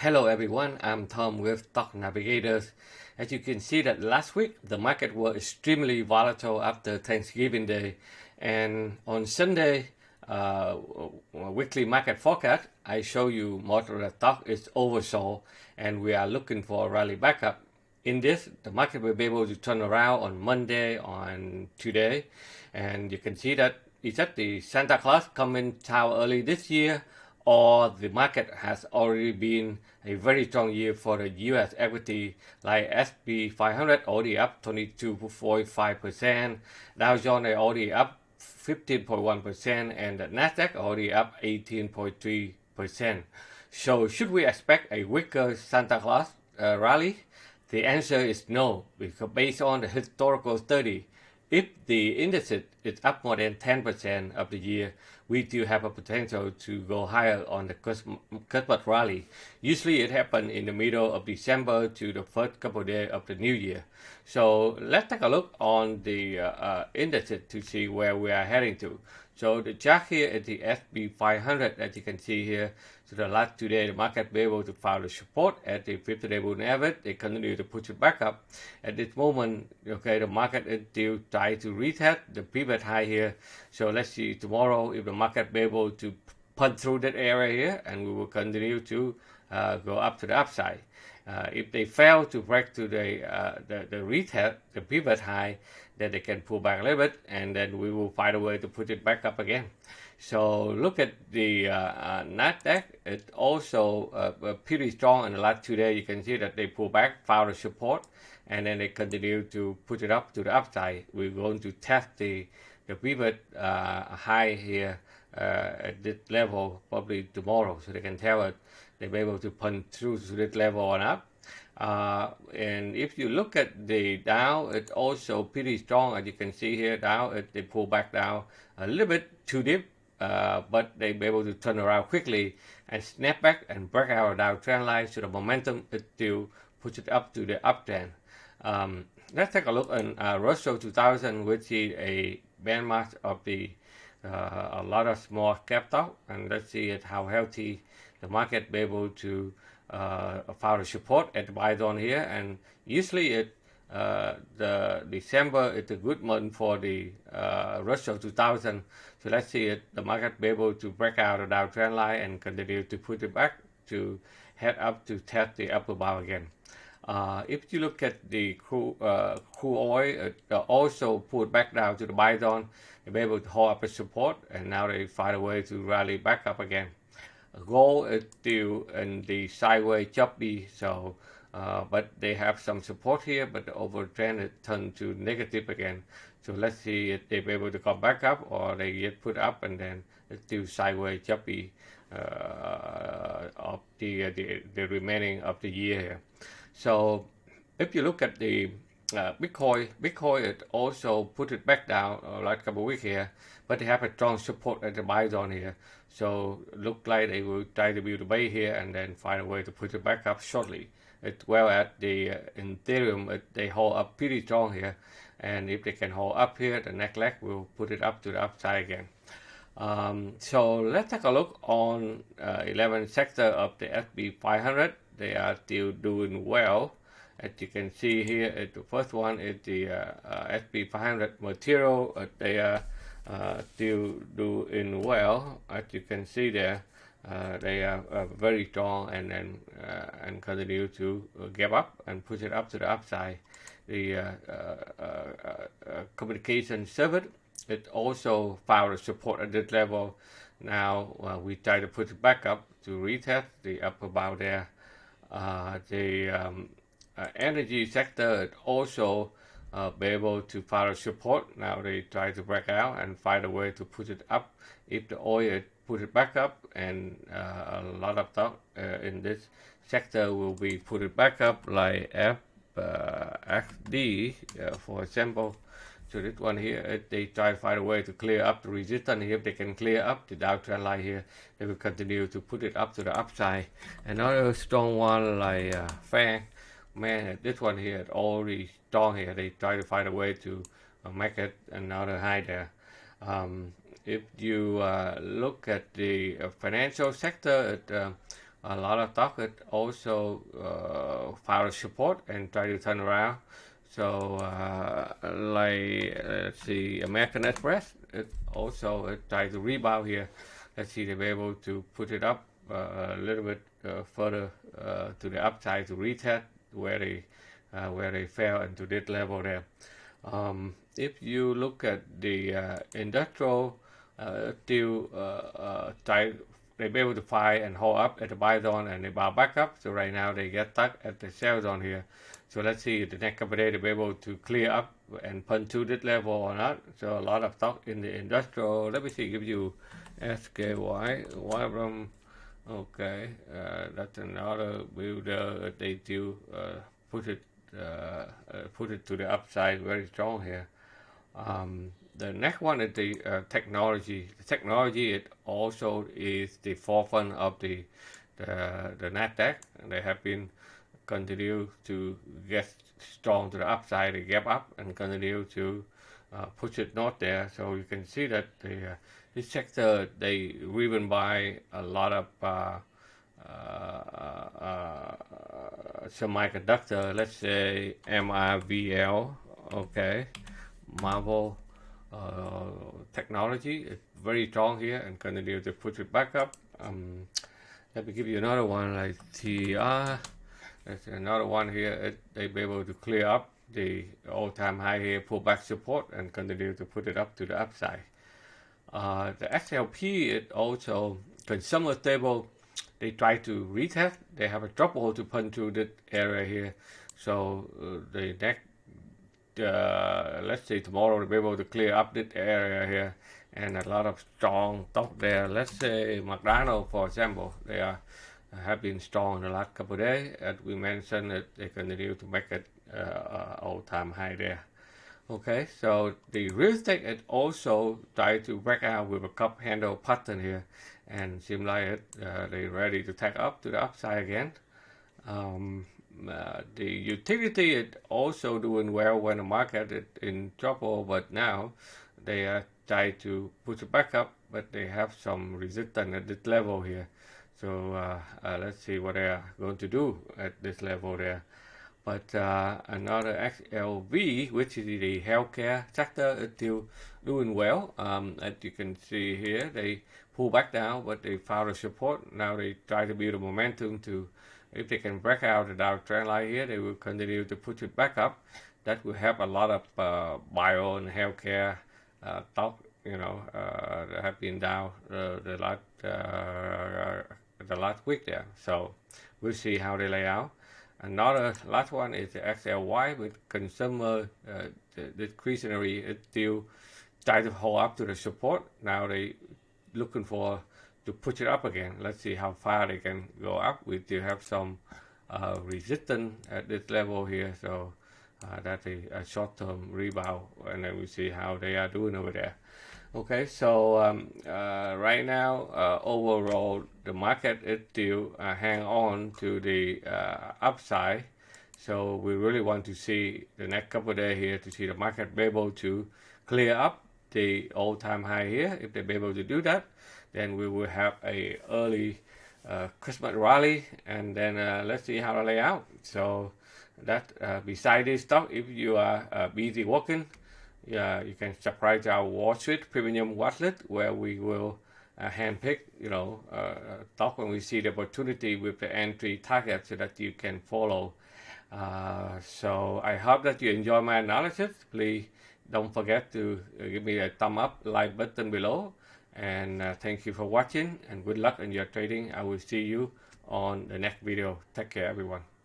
Hello everyone, I'm Tom with Stock Navigators. As you can see that last week the market was extremely volatile after Thanksgiving Day, and on Sunday weekly market forecast I show you most of the stock is oversold and we are looking for a rally backup. In this, the market will be able to turn around on Monday, on today, and you can see that is that the Santa Claus coming town early this year, or the market has already been a very strong year for the U.S. equity, like S&P 500 already up 22.5%, Dow Jones already up 15.1%, and the Nasdaq already up 18.3%. So should we expect a weaker Santa Claus rally? The answer is no, because based on the historical study, if the index is up more than 10% of the year, we do have a potential to go higher on the Christmas rally. Usually it happens in the middle of December to the first couple of days of the new year. So let's take a look on the indices to see where we are heading to. So the chart here is the S&P 500, as you can see here. So the last 2 days, the market be able to find the support at the 50-day moving average. They continue to push it back up. At this moment, okay, the market is still trying to retest the pivot high here. So let's see tomorrow if the market be able to punch through that area here, and we will continue to go up to the upside. If they fail to break to the retest, the pivot high, then they can pull back a little bit, and then we will find a way to put it back up again. So look at the Nasdaq. It's also pretty strong in the last 2 days. You can see that they pull back, found a support, and then they continue to put it up to the upside. We're going to test the pivot high here at this level probably tomorrow, so they can tell us they'll be able to punch through to this level on up. And if you look at the Dow, it's also pretty strong. As you can see here, Dow, they pull back down a little bit too deep, but they be able to turn around quickly and snap back and break out of Dow trend line. So the momentum is still push it up to the uptrend. Let's take a look on Russell 2000, which is a benchmark of the a lot of small cap stock, and let's see how healthy the market be able to found a support at the buy zone here. And usually the December is a good month for the Russell 2000. So let's see the market be able to break out of Dow trend line and continue to put it back to head up to test the upper bound again. If you look at the crude oil, it also pulled back down to the buy zone. They be able to hold up a support, and now they find a way to rally back up again. Gold is still in the sideways choppy, so but they have some support here, but the overall trend has turned to negative again. So let's see if they be able to come back up, or they get put up and then it's still sideways choppy of the remaining of the year here. So if you look at the Bitcoin it also put it back down last couple of weeks here, but they have a strong support at the buy zone here. So look like they will try to build a base here and then find a way to put it back up shortly. As well as the Ethereum, they hold up pretty strong here, and if they can hold up here, the next leg will put it up to the upside again. So let's take a look on 11 sector of the S&P 500. They are still doing well. As you can see here, the first one is the S&P 500 material. They are still doing well. As you can see there, they are very strong and continue to gap up and push it up to the upside. The communication service, it also found a support at this level. Now we try to put it back up to retest the upper bound there. The energy sector is also be able to find a support. Now they try to break out and find a way to put it up. If the oil put it back up, and a lot of stock in this sector will be put it back up, like FXD for example. So this one here, they try to find a way to clear up the resistance here. If they can clear up the Dow trend line here, they will continue to put it up to the upside. Another strong one like FANG, man, this one here is already strong here. They try to find a way to make it another high there. If you look at the financial sector, it a lot of stock it also found support and try to turn around. So let's see, American Express, it also tried to rebound here. Let's see, they were able to put it up a little bit further to the upside to retest where they fell into this level there. If you look at the industrial, still they be able to find and hold up at the buy zone and they bounce back up. So right now they get stuck at the sell zone here. So let's see if the next couple of days they'll be able to clear up and punch to this level or not. So a lot of stock in the industrial. Let me see, give you SKY, one of them. Okay, that's another builder. They do put it to the upside very strong here. The next one is the technology. The technology, it also is the forefront of the Nasdaq. They have been continue to get strong to the upside. They gap up and continue to push it north there. So you can see that this sector they driven by a lot of semiconductor. Let's say MRVL. Okay, Marvel technology. It's very strong here and continue to push it back up. Let me give you another one like TR. There's another one here. They be able to clear up the all-time high here, pull back support and continue to put it up to the upside. The XLP, it also consumer stable. They try to retest. They have a drop hole to punch through this area here. So the next, let's say tomorrow, they'll be able to clear up this area here, and a lot of strong stock there. Let's say McDonald's, for example, they have been strong in the last couple of days. As we mentioned, they continue to make it all-time high there. Okay, so the real estate it also tried to break out with a cup handle pattern here, and seem like they're ready to take up to the upside again. The utility is also doing well when the market is in trouble, but now they are trying to push it back up, but they have some resistance at this level here. So let's see what they are going to do at this level there. But another XLV, which is the healthcare sector, is still doing well. As you can see here, they pull back down, but they found a support. Now they try to build a momentum to, if they can break out the downtrend line here, they will continue to push it back up. That will help a lot of bio and healthcare stock, that have been down the last week there. So we'll see how they lay out. Another last one is the XLY with consumer discretionary. It still try to hold up to the support. Now they looking for to push it up again. Let's see how far they can go up. We still have some resistance at this level here. So that's a short-term rebound, and then we see how they are doing over there. Okay, so right now, overall, the market is still hang on to the upside. So we really want to see the next couple of days here to see the market be able to clear up the all-time high here. If they be able to do that, then we will have a early Christmas rally, and then let's see how they lay out. So that beside this stock, if you are busy working, you can subscribe to our Watchlist premium watchlist, where we will handpick, stock when we see the opportunity with the entry target, so that you can follow. So I hope that you enjoy my analysis. Please don't forget to give me a thumb up, like button below, and thank you for watching, and good luck in your trading. I will see you on the next video. Take care, everyone.